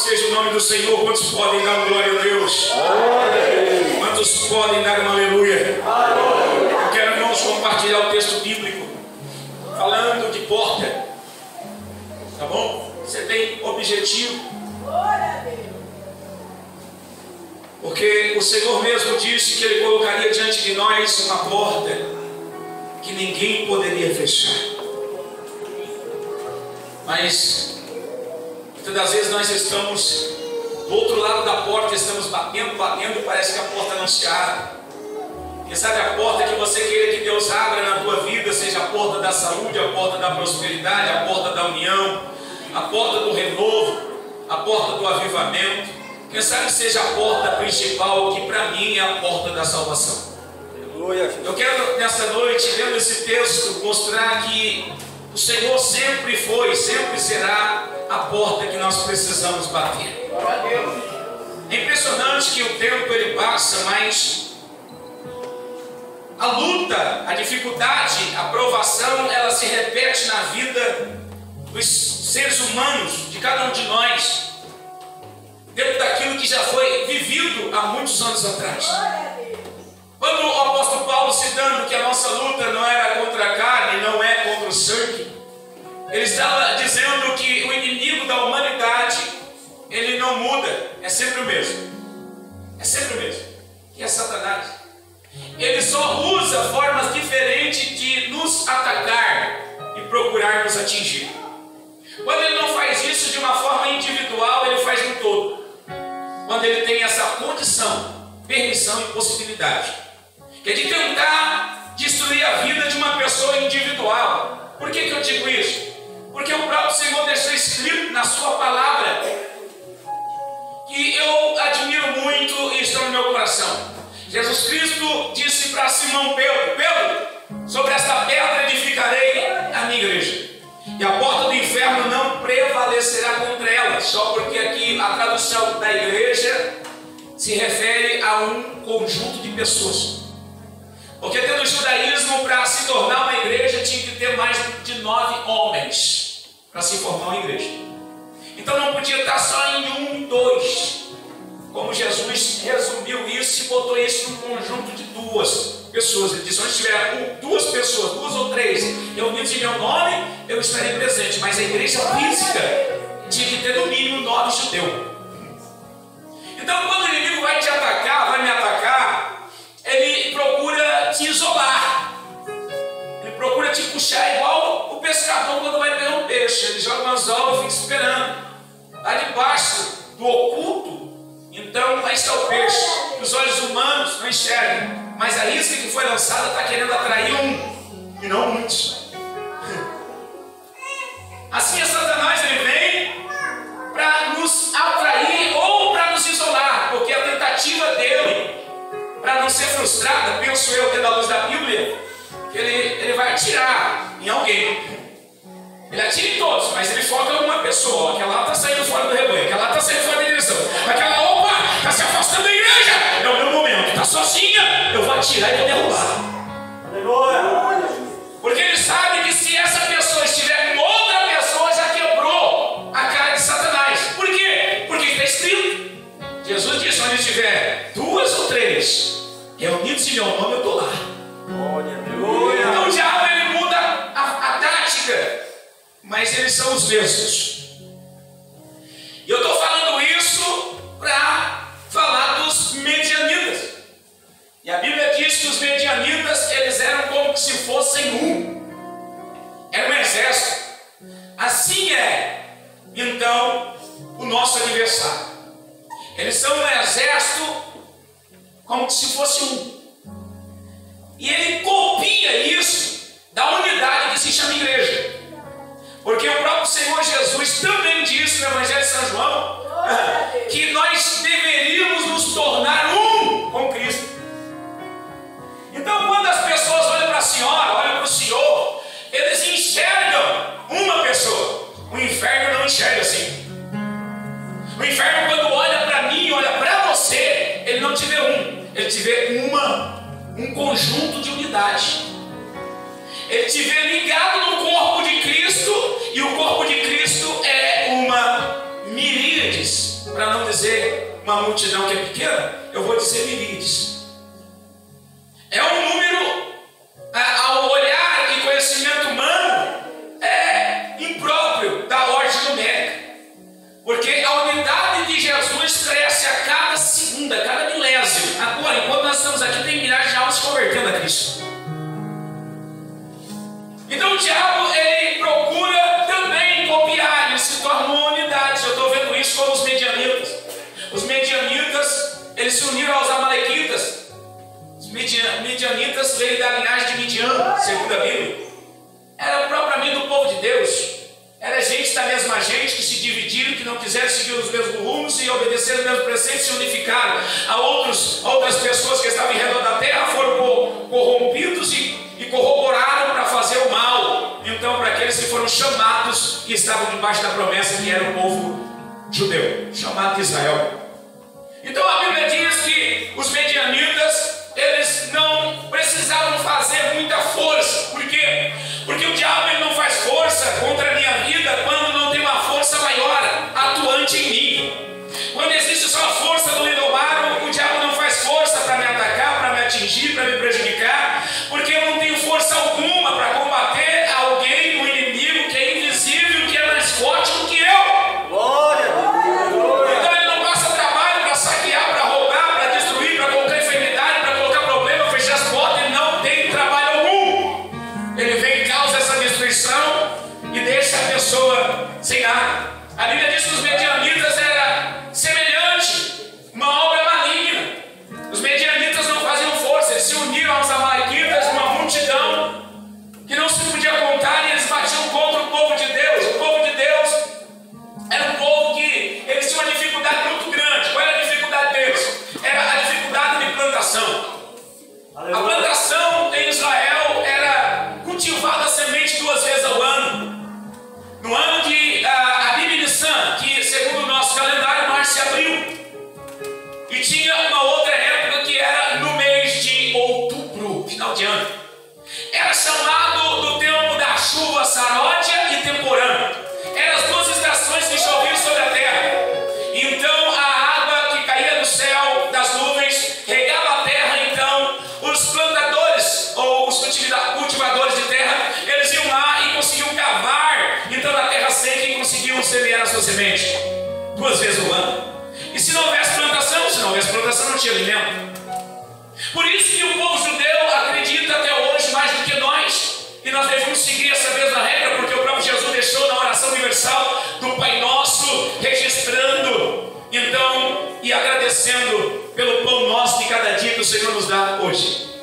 seja o nome do Senhor. Quantos podem dar glória a Deus? Quantos podem dar uma aleluia? Eu quero, irmãos, compartilhar o texto bíblico falando de porta. Tá bom? Você tem objetivo? Porque o Senhor mesmo disse que Ele colocaria diante de nós uma porta que ninguém poderia fechar. Mas muitas das vezes nós estamos do outro lado da porta, estamos batendo, e parece que a porta não se abre. Quem sabe a porta que você queira que Deus abra na tua vida seja a porta da saúde, a porta da prosperidade, a porta da união, a porta do renovo, a porta do avivamento. Quem sabe seja a porta principal, que para mim é a porta da salvação. Eu quero nessa noite, lendo esse texto, mostrar que o Senhor sempre foi, sempre será a porta que nós precisamos bater. É impressionante que o tempo ele passa, mas a luta, a dificuldade, a provação, ela se repete na vida dos seres humanos, de cada um de nós, dentro daquilo que já foi vivido há muitos anos atrás. Quando o apóstolo Paulo, citando que a nossa luta não era contra a carne, não é contra o sangue, ele estava dizendo que o inimigo da humanidade, ele não muda, é sempre o mesmo. É sempre o mesmo. Que é Satanás. Ele só usa formas diferentes de nos atacar e procurar nos atingir. Quando ele não faz isso de uma forma individual, ele faz no todo. Quando ele tem essa condição, permissão e possibilidade, que é de tentar destruir a vida de uma pessoa individual. Por que eu digo isso? Porque o próprio Senhor deixou escrito na sua palavra, que eu admiro muito e está no meu coração. Jesus Cristo disse para Simão Pedro: Pedro, sobre esta pedra edificarei a minha igreja, e a porta do inferno não prevalecerá contra ela. Só porque aqui a tradução da igreja se refere a um conjunto de pessoas. Porque dentro do judaísmo, para se tornar uma igreja, tinha que ter mais de 9 homens para se formar uma igreja. Então não podia estar só em 1, 2. Como Jesus resumiu isso e botou isso num conjunto de 2 pessoas. Ele disse: onde tiver 2 pessoas, 2 ou 3 reunidos em meu nome, eu estarei presente. Mas a igreja física tinha que ter no mínimo 9 judeus. Então quando o inimigo vai te atacar, vai me atacar, ele procura te isolar. Ele procura te puxar igual o pescador quando vai pegar um peixe. Ele joga um anzol e fica esperando. Lá debaixo do oculto, então aí está o peixe. Os olhos humanos não enxergam, mas a isca que foi lançada está querendo atrair um e não muitos. Assim é Satanás, ele vem para nos atrair ou para nos isolar, porque a tentativa dele, para não ser frustrada, penso eu, tendo a luz da Bíblia, que ele vai atirar em alguém. Ele atira em todos, mas ele foca em uma pessoa. Aquela lá está saindo fora do rebanho, aquela lá está saindo fora da direção, aquela, opa, está se afastando da igreja. É o meu momento, está sozinha, eu vou atirar e vou derrubar. Porque ele sabe que se essa pessoa estiver com outra pessoa, já quebrou a cara de Satanás. Por quê? Porque está escrito. Jesus disse: onde estiver 2 ou 3 reunidos em meu nome, eu estou lá. Então o diabo, ele muda a tática, mas eles são os mesmos. E eu estou falando isso para falar dos medianitas. E a Bíblia diz que os medianitas, eles eram como se fossem um. Era um exército. Assim é, então, o nosso adversário. Eles são um exército como se fosse um. E ele copia isso da unidade que se chama igreja. Porque o próprio Senhor Jesus também disse no Evangelho de São João que nós deveríamos nos tornar um com Cristo. Então quando as pessoas olham para a senhora, olham para o Senhor, eles enxergam uma pessoa. O inferno não enxerga assim. O inferno, quando olha para mim, olha para você, ele não te vê um, ele te vê um conjunto de unidade. Ele te vê ligado no corpo de Cristo, e o corpo de Cristo é uma miríades para não dizer uma multidão que é pequena, eu vou dizer miríades. É um número, ao olhar e conhecimento humano, é impróprio da ordem numérica. Porque a unidade de Jesus cresce a cada segunda, a cada milésimo. Agora, enquanto nós estamos aqui, tem milhares de almas se convertendo a Cristo. Então o diabo, ele procura também copiar, ele se torna uma unidade. Eu estou vendo isso como os medianitas. Os medianitas, eles se uniram aos amalequitas. Os medianitas veio da linhagem de Midian, segundo a Bíblia. Era propriamente do povo de Deus. Era gente da mesma gente que se dividiram, que não quiseram seguir os mesmos rumos e obedecer os mesmos preceitos, se unificaram a outras pessoas que estavam em redor da terra, foram corrompidos e corroboraram para fazer o mal. Então, para aqueles que foram chamados e estavam debaixo da promessa, que era o povo judeu, chamado de Israel. Então a Bíblia diz que os medianitas, eles não precisavam fazer muita força. Por quê? Porque o diabo, ele não faz força contra a minha vida quando não tem uma força maior atuante em mim. Quando existe só a força do indomado, o diabo não faz força para me atacar, para me atingir, para me prejudicar, porque eu não tenho força alguma para combater alguém, um inimigo que é invisível, que é mais forte do que eu. Glória! Então ele não passa trabalho para saquear, para roubar, para destruir, para colocar enfermidade, para colocar problema, fechar as portas. Ele não tem trabalho algum. Ele vem e causa essa destruição e deixa a pessoa sem nada. A Bíblia diz que os medianitas era semelhante, uma obra maligna. Os medianitas não faziam força, eles se uniram aos amalequitas, uma multidão que não se podia contar, e eles batiam contra o povo de Deus. O povo de Deus era um povo que eles tinham uma dificuldade muito grande. Qual era a dificuldade deles? Era a dificuldade de plantação. A plantação em Israel era cultivada a semente 2 vezes ao ano. No ano de Abib Nissan, que segundo o nosso calendário, março e abril. E tinha uma outra época que era no mês de outubro, final de ano. Era chamado do tempo da chuva saródia e temporã. Eram as 2 estações que choviam sobre a terra. Então a água que caía do céu, das nuvens, regava a terra. Então os plantadores ou os cultivadores de terra, eles iam lá e conseguiam cavar então na terra seca e conseguiam semear a sua semente 2 vezes ao ano. E se não houvesse plantação, não tinha alimento. Por isso que o povo judeu acredita até hoje mais do que nós, e nós devemos seguir essa mesma regra, porque o próprio Jesus deixou na oração universal do Pai Nosso, registrando então e agradecendo pelo pão nosso de cada dia que o Senhor nos dá hoje.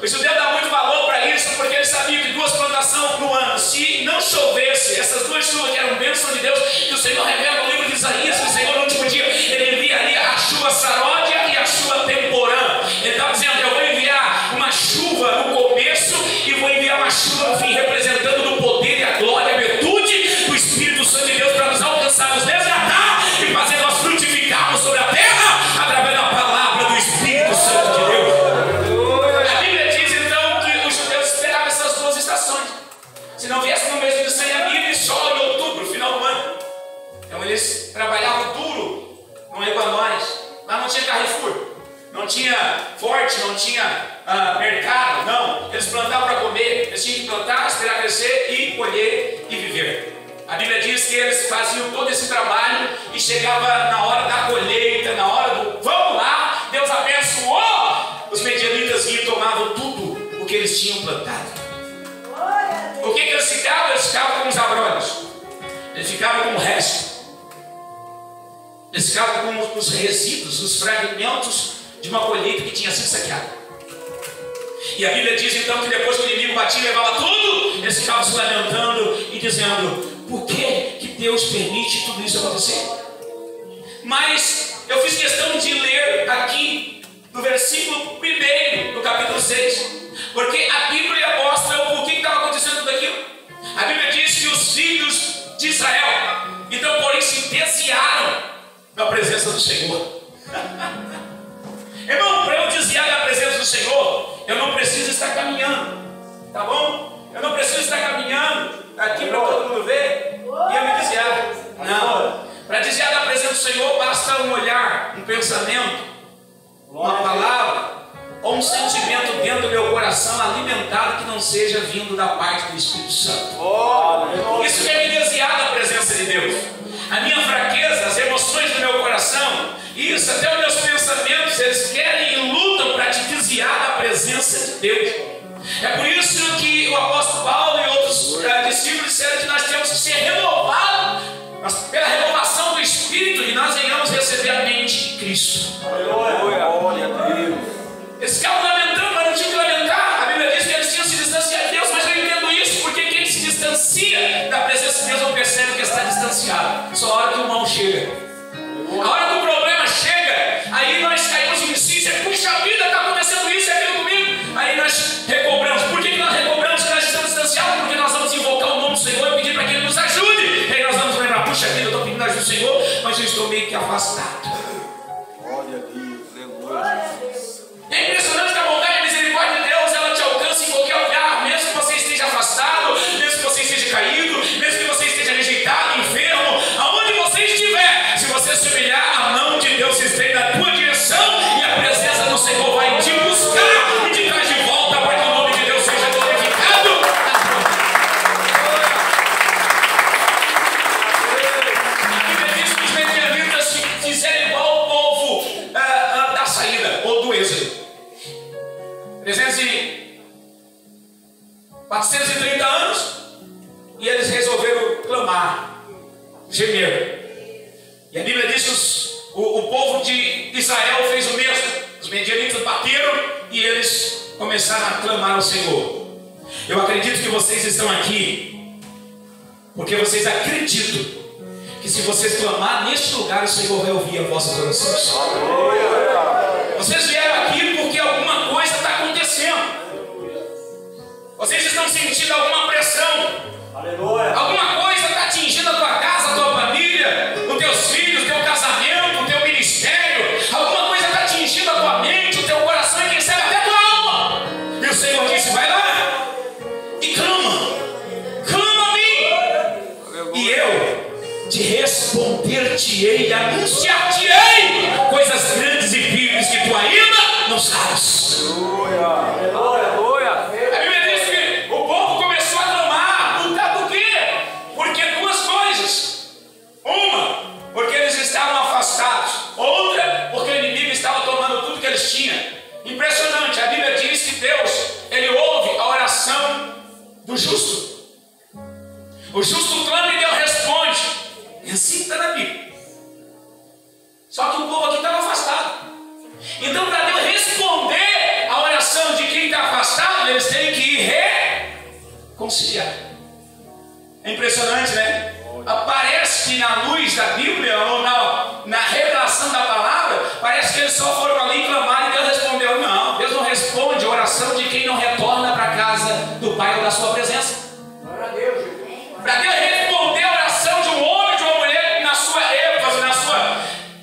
O judeu dá muito valor para isso, porque ele sabia que 2 plantações no ano, se não chovesse, essas 2 chuvas que eram bênção de Deus, que o Senhor revela no livro de Isaías, que o Senhor no último dia, ele enviaria a chuva saródia e a chuva temporã. Ele estava dizendo: eu vou enviar uma chuva no começo e vou enviar uma chuva no fim, representando o poder e a glória, a virtude do Espírito Santo de Deus para nos alcançar, nos resgatar e fazer nós frutificarmos sobre a terra através da palavra do Espírito Santo de Deus. Se não viesse no mês de Nissan e Abib, só em outubro, final do ano. Então eles trabalhavam duro no Equanóis. Lá não tinha Carrefour, não tinha Forte, não tinha mercado, não. Eles plantavam para comer, eles tinham que plantar, esperar crescer e colher e viver. A Bíblia diz que eles faziam todo esse trabalho e chegava na hora da colheita, na hora do vamos lá, Deus abençoou. Os medianitas iam e tomavam tudo o que eles tinham plantado. O que eles ficavam? Eles ficavam com os abrolhos. Eles ficavam com o resto. Eles ficavam com os resíduos, os fragmentos de uma colheita que tinha sido saqueada. E a Bíblia diz então que depois que o inimigo batia e levava tudo, eles ficavam se lamentando e dizendo: por que Deus permite tudo isso acontecer? Mas eu fiz questão de ler aqui no versículo 1 do capítulo 6, porque a Bíblia mostra o porquê que estava acontecendo tudo aquilo. A Bíblia diz que os filhos de Israel, então, porém, se desviaram da presença do Senhor. Irmão, para eu desviar da presença do Senhor, eu não preciso estar caminhando, tá bom? Eu não preciso estar caminhando aqui para todo mundo ver e eu me desviar. Não. Para desviar da presença do Senhor, basta pensamento, uma palavra ou um sentimento dentro do meu coração alimentado que não seja vindo da parte do Espírito Santo. Isso quer me desviar da presença de Deus. A minha fraqueza, as emoções do meu coração, isso, até os meus pensamentos, eles querem e lutam para te desviar da presença de Deus. É por isso que o apóstolo Paulo e outros discípulos disseram que nós temos que ser renovados pela renovação do Espírito e nós venhamos receber a mente de Cristo. Glória a Deus. Eles ficavam lamentando, mas não tinha que lamentar. A Bíblia diz que eles tinham se distanciado de Deus, mas eu entendo isso, porque quem se distancia da presença de Deus não percebe que está distanciado. Só a hora que o mal chega. A hora que o problema chega, aí nós caímos em si, puxa vida, está acontecendo isso e aquilo comigo. Aí nós recobramos. Por que nós recobramos que nós estamos distanciados? Porque nós vamos invocar o nome do Senhor e pedir para que Ele nos ajude. E aí nós vamos lembrar, puxa vida, eu estou pedindo ajuda do Senhor, mas eu estou meio que afastado. Glória a Deus. É impressionante que a bondade e a misericórdia de Deus, ela te alcança em qualquer lugar, mesmo que você esteja afastado, mesmo que você esteja caído, mesmo que você esteja rejeitado, enfermo, aonde você estiver, se você se humilhar, a mão de Deus se estende na tua direção e a presença do Senhor vai te buscar e te traz de volta para que o nome de Deus seja glorificado. A Bíblia diz que os medianitas fizeram igual ao povo da saída ou do êxodo. 430 anos e eles resolveram clamar, gemer. E a Bíblia diz que o povo de Israel fez o mesmo. Os medianitas bateram e eles começaram a clamar ao Senhor. Eu acredito que vocês estão aqui porque vocês acreditam que se vocês clamar neste lugar, o Senhor vai ouvir as vossas orações. Vocês vieram aqui porque alguma coisa está acontecendo. Vocês estão sentindo alguma pressão. Aleluia. Alguma coisa está atingindo a tua casa, a tua família, os teus filhos, o teu casamento, o teu ministério. Alguma coisa está atingindo a tua mente, o teu coração e quem sabe até a tua alma. E o Senhor disse, vai lá e clama. Clama a mim. E eu te responder-te-ei, anunciar-te-ei coisas grandes e firmes que tu ainda não sabes. Aleluia. A Bíblia diz que o povo começou a clamar. Por quê? Porque duas coisas. Uma, porque eles estavam afastados. Outra, porque o inimigo estava tomando tudo que eles tinham. Impressionante. A Bíblia diz que Deus, Ele ouve a oração do justo. O justo clama e Deus responde. E assim está na Bíblia. Só que o povo aqui estava afastado. Então, para Deus responder a oração de quem está afastado, eles têm que ir reconciliar. É impressionante, né? Parece que na luz da Bíblia ou na revelação da palavra, parece que eles só foram ali e clamaram e Deus respondeu. Não, Deus não responde a oração de quem não retorna para a casa do Pai ou da sua presença. Para Deus responder a oração de um homem ou de uma mulher na sua ênfase,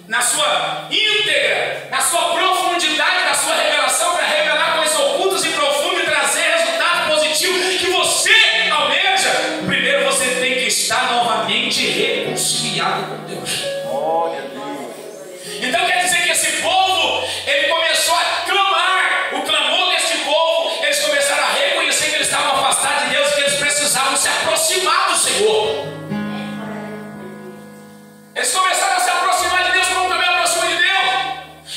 na sua íntegra, na sua profundidade, na sua revelação, para revelar coisas ocultas e profundas e trazer resultado positivo que você almeja, primeiro você tem que estar novamente reconciliado com Deus. Então quer dizer que esse povo, ele começou a clamar. O clamor desse povo, eles começaram a reconhecer que eles estavam afastados de Deus e que eles precisavam se aproximar do Senhor. Eles começaram a se aproximar de Deus como eu me aproximo de Deus.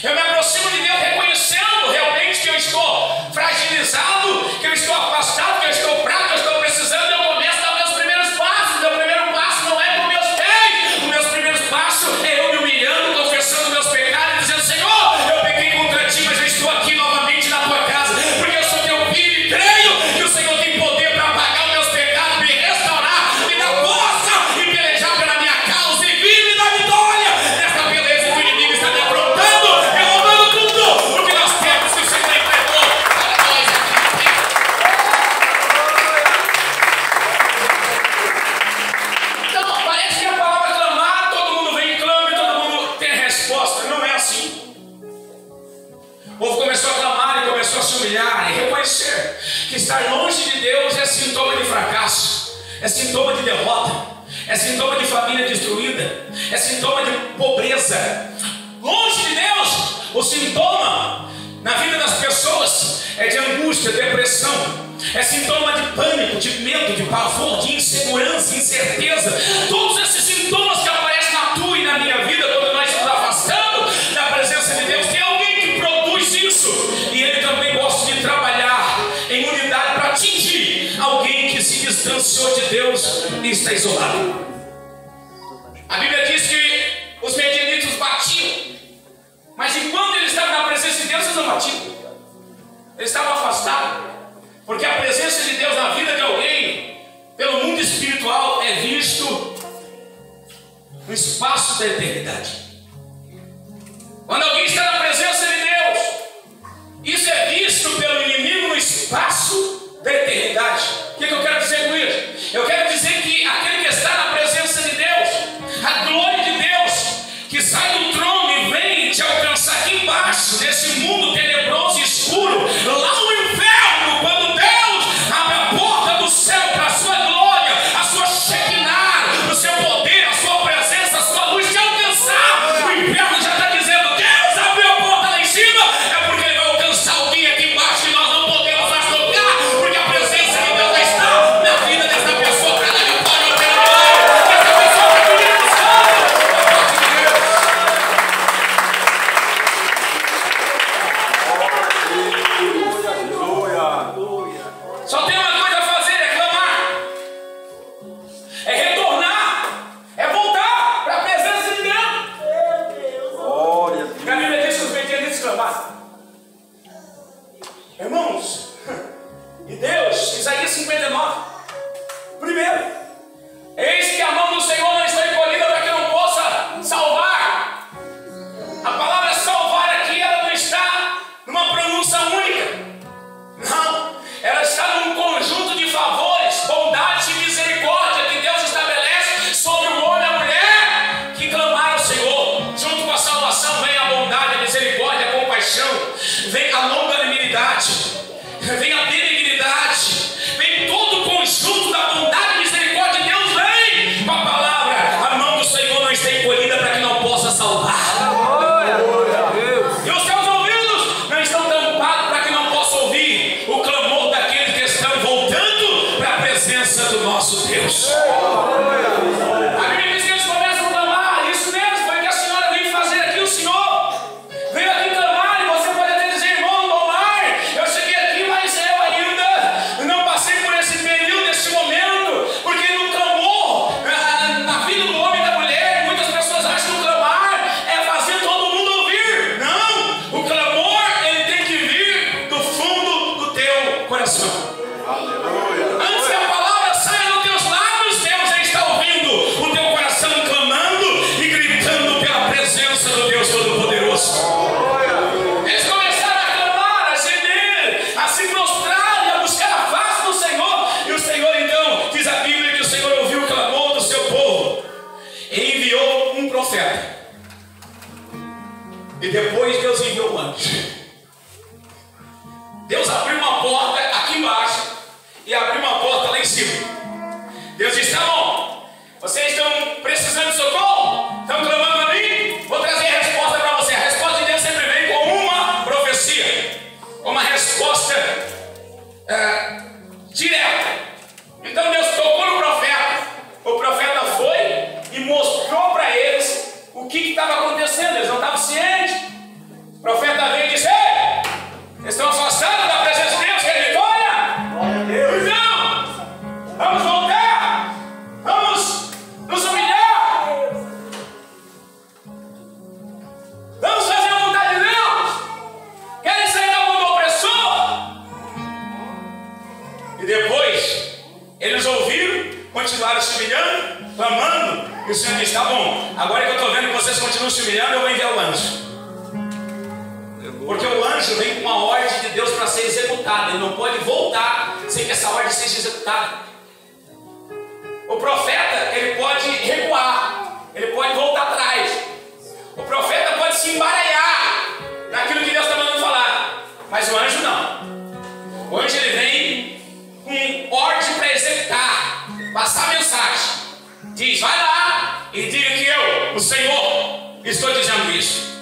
Eu me aproximo de Deus reconhecendo realmente que eu estou fragilizado, que eu estou afastado, que eu estou fraco, que eu estou precisando. Eu começo a dar meus primeiros passos. Meu primeiro passo não é com meus pés. Os meus primeiros passos é eu me humilhando, confessando meus pecados e dizendo: Senhor, eu pequei contra ti, mas eu estou aqui novamente na tua casa, porque eu sou teu filho e creio que o Senhor tem poder para apagar os meus pecados, me restaurar, me dar força e pelejar pela minha causa e vir me dar vitória nessa beleza que o inimigo está me aprontando, derrubando tudo o que nós temos que o Senhor entregou para nós aqui. Então, parece que a palavra clamar, todo mundo vem e clama e todo mundo tem resposta. Não é assim. O povo começou a clamar e começou a se humilhar e reconhecer que estar longe de Deus é sintoma de fracasso, é sintoma de derrota, é sintoma de família destruída, é sintoma de pobreza. Longe de Deus, o sintoma na vida das pessoas é de angústia, depressão, é sintoma de pânico, de medo, de pavor, de insegurança, incerteza. Todos esses sintomas que aparecem na tua e na minha vida quando nós nos afastamos da presença de Deus. Tem alguém que produz isso, e ele também gosta de trabalhar em unidade para atingir alguém que se distanciou de Deus e está isolado. A Bíblia diz que os medianitas batiam, mas enquanto eles estavam na presença de Deus, eles não batiam. Eles estavam afastados, porque a presença de Deus na vida de alguém, pelo mundo espiritual, é visto no espaço da eternidade. Quando alguém está na presença de Deus, isso é visto pelo inimigo no espaço da eternidade. O que eu quero dizer com isso? Eu quero dizer que aquele que está na presença de Deus, a glória de Deus, que sai do trono e vem te alcançar aqui embaixo, nesse mundo tenebroso e escuro, lá no inferno, quando Deus abre a porta do céu para a sua glória, a sua Shekinah, o seu poder, a sua presença, a sua luz te alcançar, o inferno já está dizendo: Deus abriu a porta lá em cima, é porque Ele vai alcançar alguém aqui embaixo e nós não podemos mais tocar, porque a presença de Deus já está na vida dessa pessoa, para dar vitória ao Senhor. Essa pessoa está querendo só tem uma coisa a fazer, é clamar, é retornar, é voltar para a presença de Deus. A Bíblia diz que os medianitas clamaram. Irmãos, e Deus, Isaías 59, primeiro, eis que a mão do Senhor não está encolhida para que não possa salvar. A palavra salvar aqui, ela não está numa pronúncia única, não, ela está num conjunto de favores, bondade e misericórdia que Deus estabelece sobre o homem e a mulher que clamaram ao Senhor. Junto com a salvação vem a bondade, a misericórdia, a compaixão, vem a longanimidade, vem a benignidade, vem todo o conjunto da bondade e misericórdia de Deus. Vem com a palavra: a mão do Senhor não está encolhida para que não possa salvar, e os seus ouvidos não estão tampados para que não possa ouvir o clamor daqueles que estão voltando para a presença do nosso Deus. A Bíblia diz que eles começam a clamar. Isso mesmo, foi o que a senhora veio fazer aqui. O Senhor veio aqui clamar, e você pode até dizer: irmão Domar, eu cheguei aqui, mas eu ainda não passei por esse período, esse momento, porque no clamor, na vida do homem e da mulher, muitas pessoas acham que o clamar é fazer todo mundo ouvir. Não, o clamor, ele tem que vir do fundo do teu coração. Antes que a palavra saia dos teus lábios, Deus já está ouvindo o teu coração clamando e gritando pela presença do Deus Todo-Poderoso. Eles começaram a clamar, a gemer, a se prostrar e a buscar a face do Senhor. E o Senhor, então, diz a Bíblia que o Senhor ouviu o clamor do seu povo e enviou um profeta. E depois Deus enviou um anjo. Deus abriu uma porta aqui embaixo e abriu uma porta lá em cima. Deus disse: tá bom, vocês estão precisando de socorro? Estão clamando a mim? Vou trazer a resposta para você. A resposta de Deus sempre vem com uma profecia, uma resposta direta. Então Deus tocou no profeta. O profeta foi e mostrou para eles o que estava acontecendo. Eles não estavam cientes. O profeta veio e disse: ei, eles estão afastados da presença de Deus, quer vitória? Então, vamos voltar, vamos nos humilhar, vamos fazer a vontade de Deus. Querem sair da mão do opressor? E depois, eles ouviram, continuaram se humilhando, clamando, e o Senhor disse: tá bom, agora que eu estou vendo que vocês continuam se humilhando, eu vou enviar o anjo. Porque o anjo vem com uma ordem de Deus para ser executada. Ele não pode voltar sem que essa ordem seja executada. O profeta, ele pode recuar, ele pode voltar atrás. O profeta pode se embaralhar naquilo que Deus está mandando falar. Mas o anjo não. O anjo, ele vem com ordem para executar, passar a mensagem. Diz: vai lá e diga que eu, o Senhor, estou dizendo isso.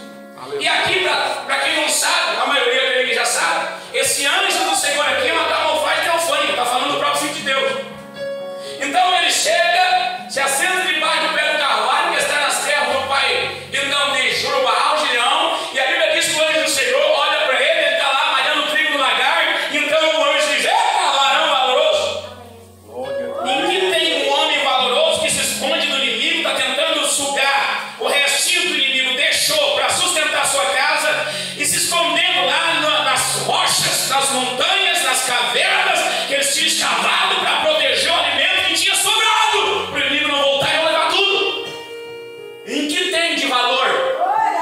E aqui, para quem não sabe, a maioria creio que já sabe, esse anjo do Senhor aqui é uma camuflagem teofânica, está falando do próprio Filho de Deus. Então ele chega, se assenta debaixo do pé do carvalho, que está nas terras do pai, então de Jerubaal, Gideão, e a Bíblia diz que o anjo do Senhor olha para ele está lá malhando trigo no lagar, e então o anjo diz: eita, varão valoroso. Em que tem um homem valoroso que se esconde do inimigo, está tentando sugar o restinho do inimigo, deixou para sustentar sua casa, e se escondendo lá nas rochas, nas montanhas, nas cavernas, que eles tinham escavado para proteger o alimento que tinha sobrado, para o inimigo não voltar e levar tudo. Em que tem de valor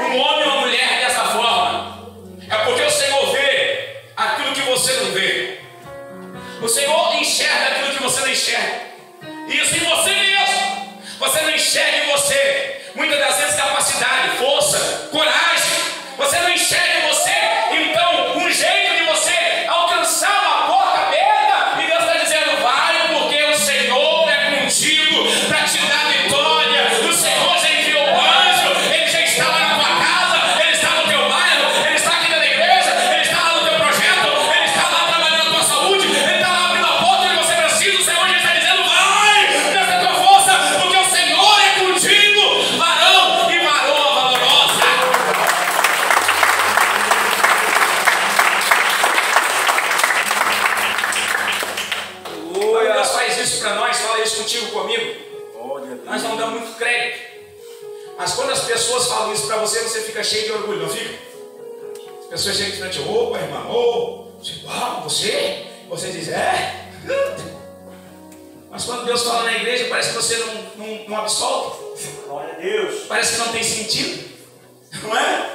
um homem ou uma mulher dessa forma? É porque o Senhor vê aquilo que você não vê. O Senhor enxerga aquilo que você não enxerga. Isso em você mesmo. Você não enxerga em você, muitas das vezes, capacidade, força, coragem. Você não enxerga em você, então, um jeito de você alcançar uma porta aberta. E Deus está dizendo: vai, porque o Senhor é contigo para te dar vitória. O Senhor já enviou o anjo, ele já está lá na tua casa, ele está no teu bairro, ele está aqui na igreja, ele está lá no teu projeto, ele está lá trabalhando na tua saúde, ele está lá abrindo a porta que você precisa. O Senhor já está dizendo: vai, nessa tua força, porque o Senhor é contigo, varão e varoa valorosa. Quando Deus faz isso para nós, fala isso contigo, comigo, nós não damos muito crédito. Mas quando as pessoas falam isso para você, você fica cheio de orgulho, não fica? As pessoas chegam de frente: opa, irmão, uau, você? Você diz: é. Mas quando Deus fala na igreja, parece que você não absolve. Glória a Deus. Parece que não tem sentido, não é?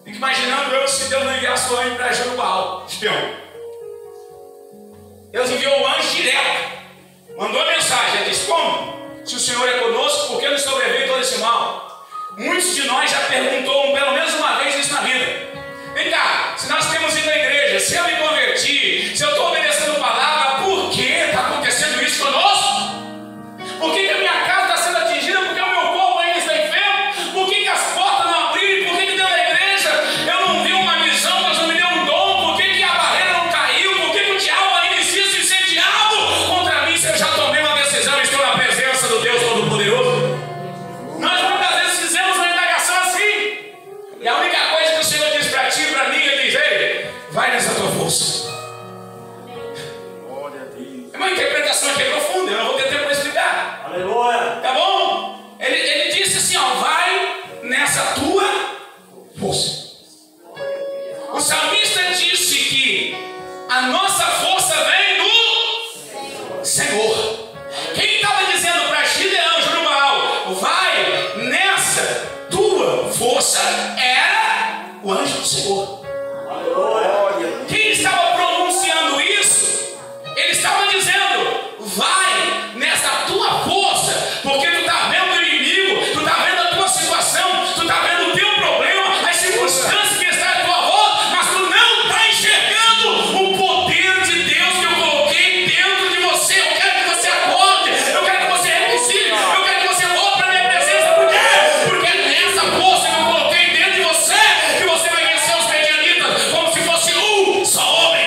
Fico imaginando eu se Deus não enviasse o anjo para Jerubaal, espião. Deus enviou o anjo direto, mandou a mensagem, ele disse: como? Se o Senhor é conosco, por que nos sobreveio todo esse mal? Muitos de nós já perguntou pelo menos uma vez isso na vida. Vem cá, se nós temos ido à igreja, se eu me converti, se eu estou obedecendo a palavra, por que está acontecendo isso conosco? Por que a minha casa está sendo atingida? Por que o meu corpo ainda está enfermo? Por que as portas não abriram? Por que dentro da igreja eu não vi uma visão, Deus não me deu um dom? Por que a barreira não caiu? Por que o diabo ainda insiste em ser diabo contra mim se eu já tomei uma decisão e estou na presença do Deus Todo-Poderoso? Nós muitas vezes fizemos uma indagação assim, e a única coisa que o Senhor diz para ti e para mim, ele diz: ei, vai nessa tua força. É uma interpretação aqui profunda, eu não vou ter tempo para explicar. Aleluia. Tá bom? Ele disse assim: ó, vai nessa tua força. O salmista disse que a nossa força vem do Senhor. Quem estava dizendo para Gideão, Jerubaal, vai nessa tua força, era o anjo do Senhor. Aleluia. Quem estava pronunciando isso, ele estava dizendo: vai nessa tua força, porque tu está vendo o inimigo, tu está vendo a tua situação, tu está vendo o teu problema, as circunstâncias que estão à tua volta, mas tu não está enxergando o poder de Deus que eu coloquei dentro de você. Eu quero que você acorde, eu quero que você reconcilie, eu quero que você volte para a minha presença. Por quê? Porque é nessa força que eu coloquei dentro de você que você vai vencer os medianitas como se fosse um só homem.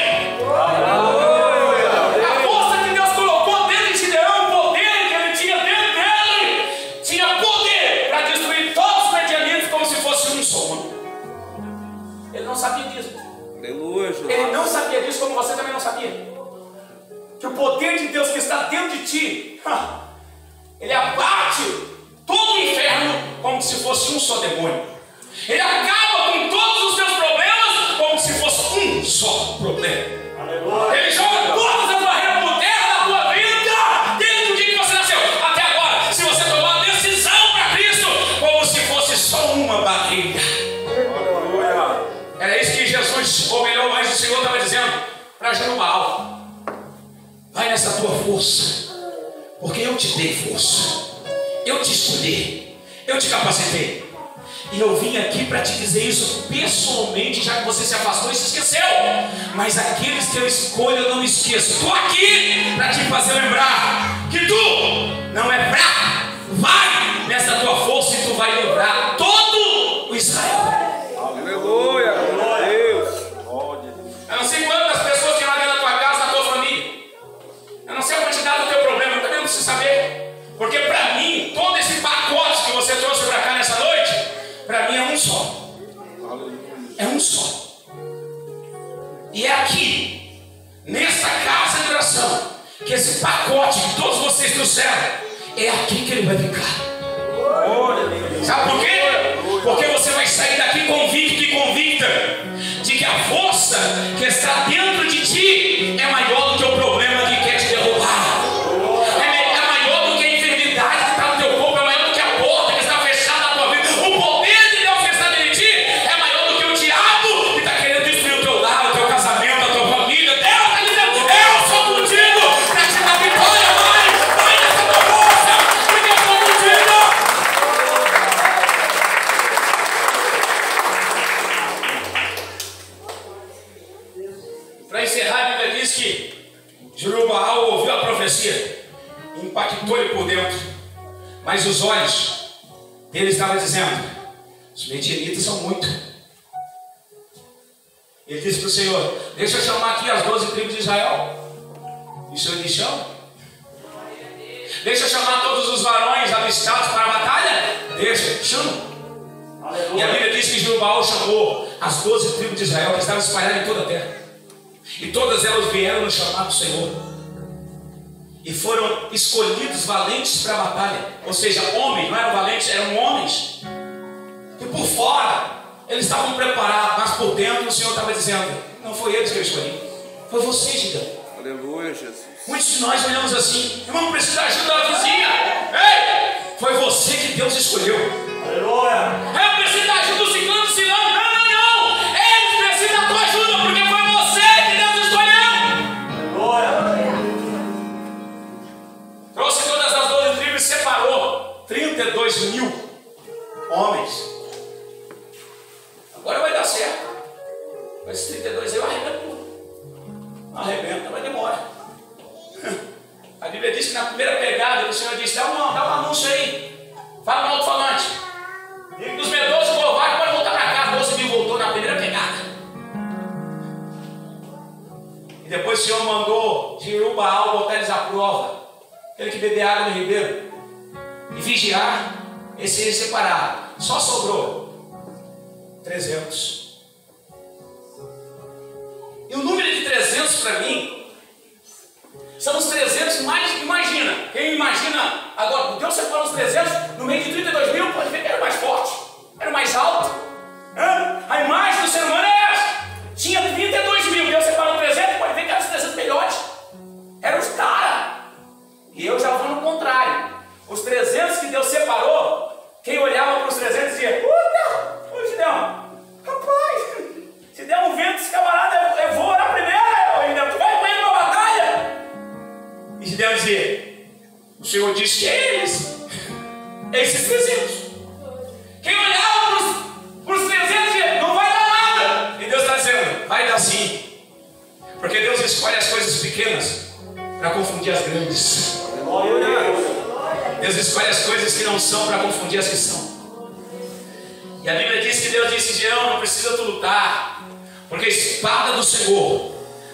A força que Deus colocou dentro de Gideão, o poder que ele tinha dentro dele, tinha poder para destruir todos os medianitas como se fosse um só homem. Ele não sabia disso. Aleluia, Jesus. Ele não sabia disso, como você também não sabia. Que o poder de Deus que está dentro de ti, ele abate todo o inferno como se fosse um só demônio. Ele acaba com todos os teus problemas como se fosse um só problema. Aleluia. Ele joga todas as barreiras por terra da tua vida, desde o dia que você nasceu até agora. Se você tomar uma decisão para Cristo, como se fosse só uma barreira. Era isso que Jesus, ou melhor, o anjo do Senhor estava dizendo para Jerubaal: vai nessa tua força, porque eu te dei força, eu te escolhi, eu te capacitei. E eu vim aqui para te dizer isso pessoalmente, já que você se afastou e se esqueceu. Mas aqueles que eu escolho, eu não me esqueço. Estou aqui para te fazer lembrar que tu não é fraco. Vai nessa tua força e tu vai livrar todo o Israel. que esse pacote que todos vocês trouxeram, é aqui que ele vai ficar. Sabe por quê? Porque você vai sair daqui convicto e convicta de que a força que está dentro de ti é maior do que o problema que quer te derrubar. É maior do que a enfermidade que está no teu corpo, é maior do que a porta que está fechada na tua vida. O poder de Deus que está dentro de ti é maior do que o diabo que está querendo destruir o teu lar, o teu casamento, a tua família. Deus está dizendo: eu sou contigo para te dar vitória, mãe. Vai nessa tua força, porque eu sou contigo. Para encerrar, a Bíblia diz que Jerubaal ouviu a profecia, impactou ele por dentro, mas os olhos dele estavam dizendo: os medianitas são muito. Ele disse para o Senhor: deixa eu chamar aqui as 12 tribos de Israel. E o Senhor disse: chama. Deixa eu chamar todos os varões alistados para a batalha. Deixa, chama. E a Bíblia diz que Jerubaal chamou as 12 tribos de Israel que estavam espalhadas em toda a terra. E todas elas vieram no chamado do Senhor. E foram escolhidos valentes para a batalha. Ou seja, homens, não eram valentes, eram homens. E por fora, eles estavam preparados, mas por dentro o Senhor estava dizendo: não foi eles que eu escolhi, foi você, Gideão. Aleluia, Jesus. Muitos de nós olhamos assim: irmão, precisa de ajuda da vizinha. Ei, foi você que Deus escolheu. Aleluia. Eu preciso da ajuda do ciclano, do cilano. Não. Eles precisam da tua ajuda, porque foi você que Deus escolheu. Aleluia. Trouxe todas as 12 tribos e separou 32 mil homens. Agora vai dar certo. Mas 32 eu arrebento. Arrebenta, mas demora. A Bíblia diz que na primeira pegada o Senhor disse: dá um anúncio aí. Fala no alto-falante. Diga que os medrosos covardes podem voltar para casa. 12 mil voltou na primeira pegada. E depois o Senhor mandou Jerubaal botar eles à prova. Aquele que beber água no ribeiro e vigiar, esse eles separaram. Só sobrou 300. E o número de 300 para mim são os 300 mais. Imagina, quem imagina agora, Deus separou os 300 no meio de 32 mil, pode ver que era o mais forte, era o mais alto. A imagem do ser humano é essa. Tinha 32 mil, Deus separou 300, pode ver que eram os 300 melhores. Eram os caras. E eu já vou no contrário. Os 300 que Deus separou, quem olhava para os 300 dizia: puta, ô Gideão, rapaz, se der um vento, esse camarada, eu vou na primeira, Gideão, tu vai com ele para a batalha. E Gideão dizia: o Senhor disse que é eles, esses 300. Quem olhava para os 300 dizia: não vai dar nada. E Deus está dizendo: vai dar sim. Porque Deus escolhe as coisas pequenas para confundir as grandes. Deus escolhe as coisas que não são para confundir as que são. E a Bíblia diz que Deus disse: Gideão, não precisa tu lutar, porque a espada do Senhor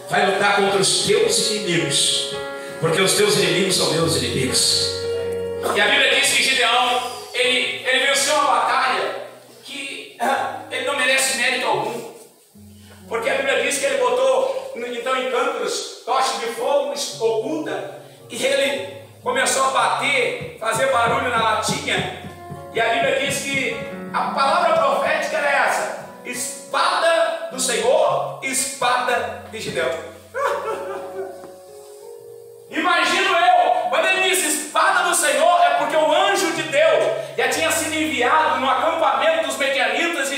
vai lutar contra os teus inimigos, porque os teus inimigos são meus inimigos. E a Bíblia diz que Gideão, ele venceu uma batalha que ele não merece mérito algum, porque a Bíblia diz que ele botou então em cântaros tochas de fogo oculta, e ele começou a bater, fazer barulho na latinha. E a Bíblia diz que a palavra profética era essa: espada do Senhor, espada de Gideão. Imagino eu, quando ele disse espada do Senhor, é porque o anjo de Deus já tinha sido enviado no acampamento dos medianitas e